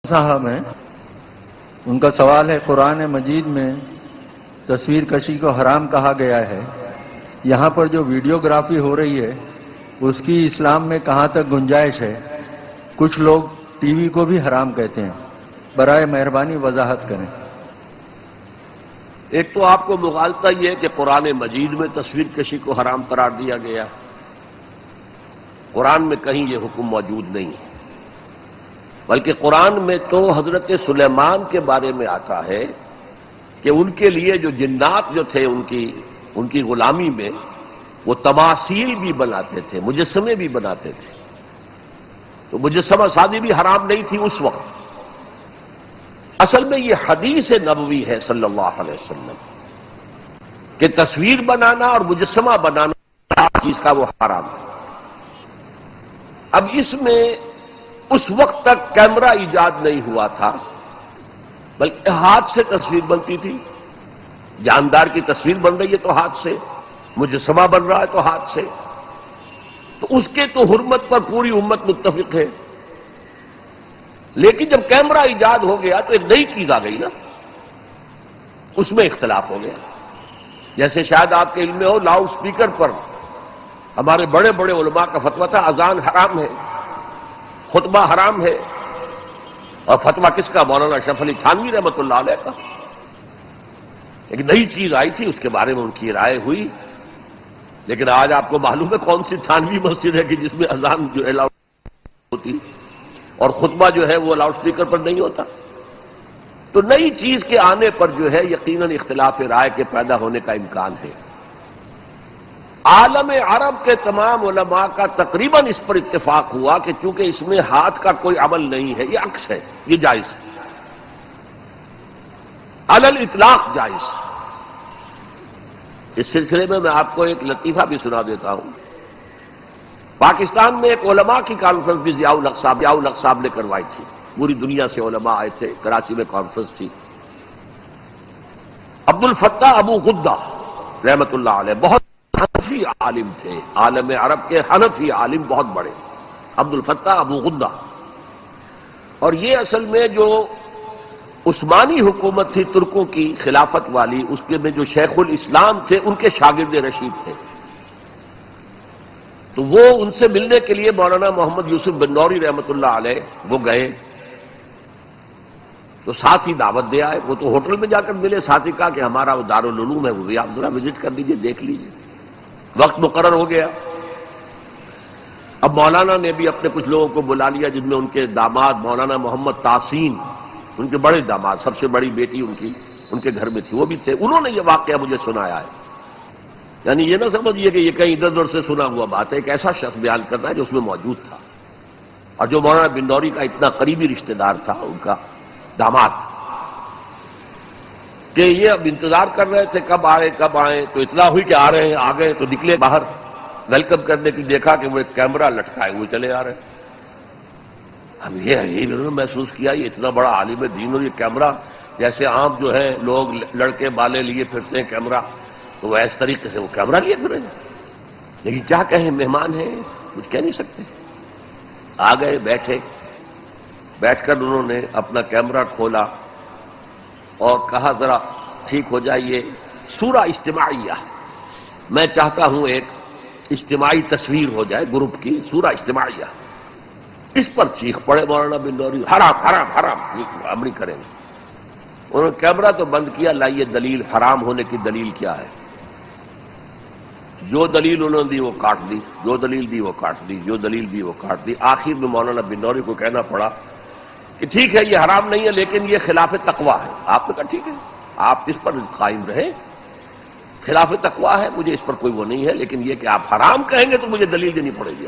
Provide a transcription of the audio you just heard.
صاحب ہیں، ان کا سوال ہے قرآن مجید میں تصویر کشی کو حرام کہا گیا ہے، یہاں پر جو ویڈیوگرافی ہو رہی ہے اس کی اسلام میں کہاں تک گنجائش ہے؟ کچھ لوگ ٹی وی کو بھی حرام کہتے ہیں، برائے مہربانی وضاحت کریں۔ ایک تو آپ کو مغالطہ یہ ہے کہ قرآن مجید میں تصویر کشی کو حرام قرار دیا گیا، قرآن میں کہیں یہ حکم موجود نہیں ہے، بلکہ قرآن میں تو حضرت سلیمان کے بارے میں آتا ہے کہ ان کے لیے جو جنات جو تھے ان کی غلامی میں وہ تماثیل بھی بناتے تھے، مجسمے بھی بناتے تھے، تو مجسمہ سازی بھی حرام نہیں تھی اس وقت۔ اصل میں یہ حدیث نبوی ہے صلی اللہ علیہ وسلم کہ تصویر بنانا اور مجسمہ بنانا چیز کا وہ حرام ہے۔ اب اس میں اس وقت تک کیمرہ ایجاد نہیں ہوا تھا، بلکہ ہاتھ سے تصویر بنتی تھی، جاندار کی تصویر بن رہی ہے تو ہاتھ سے، مجسمہ بن رہا ہے تو ہاتھ سے، تو اس کے تو حرمت پر پوری امت متفق ہے۔ لیکن جب کیمرہ ایجاد ہو گیا تو ایک نئی چیز آ گئی نا، اس میں اختلاف ہو گیا۔ جیسے شاید آپ کے علم میں ہو، لاؤڈ سپیکر پر ہمارے بڑے بڑے علماء کا فتویٰ تھا اذان حرام ہے، خطبہ حرام ہے، اور فتویٰ کس کا؟ مولانا اشرف علی تھانوی رحمۃ اللہ علیہ کا۔ ایک نئی چیز آئی تھی، اس کے بارے میں ان کی رائے ہوئی، لیکن آج آپ کو معلوم ہے کون سی تھانوی مسجد ہے کہ جس میں اذان جو ہے لاؤڈ ہوتی اور خطبہ جو ہے وہ لاؤڈ سپیکر پر نہیں ہوتا۔ تو نئی چیز کے آنے پر جو ہے یقیناً اختلاف رائے کے پیدا ہونے کا امکان ہے۔ عالم عرب کے تمام علماء کا تقریباً اس پر اتفاق ہوا کہ چونکہ اس میں ہاتھ کا کوئی عمل نہیں ہے، یہ عکس ہے، یہ جائز ہے، علی الاطلاق جائز۔ اس سلسلے میں آپ کو ایک لطیفہ بھی سنا دیتا ہوں۔ پاکستان میں ایک علماء کی کانفرنس بھی ضیاء الحق صاحب نے کروائی تھی، پوری دنیا سے علماء آئے تھے، کراچی میں کانفرنس تھی۔ عبد الفتاح ابو غدہ رحمۃ اللہ علیہ بہت حنفی عالم تھے، عالم عرب کے حنفی عالم بہت بڑے، عبد الفتاح ابو غدہ۔ اور یہ اصل میں جو عثمانی حکومت تھی ترکوں کی خلافت والی، اس کے میں جو شیخ الاسلام تھے ان کے شاگرد رشید تھے، تو وہ ان سے ملنے کے لیے مولانا محمد یوسف بنوری رحمۃ اللہ علیہ وہ گئے، تو ساتھ ہی دعوت دے آئے۔ وہ تو ہوٹل میں جا کر ملے، ساتھ ہی کہا کہ ہمارا وہ دارالعلوم ہے، وہ بھی آپ ذرا وزٹ کر لیجیے، دیکھ لیجیے۔ وقت مقرر ہو گیا۔ اب مولانا نے بھی اپنے کچھ لوگوں کو بلا لیا، جن میں ان کے داماد مولانا محمد تحسین، ان کے بڑے داماد، سب سے بڑی بیٹی ان کے گھر میں تھی، وہ بھی تھے۔ انہوں نے یہ واقعہ مجھے سنایا ہے، یعنی یہ نہ سمجھیے کہ یہ کہیں ادھر ادھر سے سنا ہوا بات ہے، ایک ایسا شخص بیان کر رہا ہے جو اس میں موجود تھا، اور جو مولانا بنوری کا اتنا قریبی رشتہ دار تھا، ان کا داماد، کہ یہ اب انتظار کر رہے تھے کب آئے، تو اطلاع ہوئی کہ آ رہے ہیں، آ گئے تو نکلے باہر ویلکم کرنے کی، دیکھا کہ وہ ایک کیمرہ لٹکائے ہوئے چلے آ رہے ہیں۔ اب یہ انہوں نے محسوس کیا یہ اتنا بڑا عالم دین اور یہ کیمرہ، جیسے عام جو ہے لوگ لڑکے بالے لیے پھرتے ہیں کیمرہ، تو وہ اس طریقے سے وہ کیمرہ لیے پھر رہے ہیں۔ لیکن کیا کہیں، مہمان ہیں، کچھ کہہ نہیں سکتے۔ آ گئے، بیٹھ کر انہوں نے اپنا کیمرہ کھولا اور کہا ذرا ٹھیک ہو جائیے، سورہ اجتماعیہ، میں چاہتا ہوں ایک اجتماعی تصویر ہو جائے گروپ کی، سورہ اجتماعیہ۔ اس پر چیخ پڑے مولانا بنوری، حرام حرام حرام، عمل کریں گے۔ انہوں نے کیمرہ تو بند کیا، لائیے دلیل، حرام ہونے کی دلیل کیا ہے؟ جو دلیل انہوں نے دی وہ کاٹ دی، جو دلیل دی وہ کاٹ دی، جو دلیل دی وہ کاٹ دی۔ آخر میں مولانا بنوری کو کہنا پڑا کہ ٹھیک ہے یہ حرام نہیں ہے، لیکن یہ خلاف تقویٰ ہے۔ آپ نے کہا ٹھیک ہے، آپ اس پر قائم رہیں، خلاف تقویٰ ہے، مجھے اس پر کوئی وہ نہیں ہے، لیکن یہ کہ آپ حرام کہیں گے تو مجھے دلیل دینی پڑے گی۔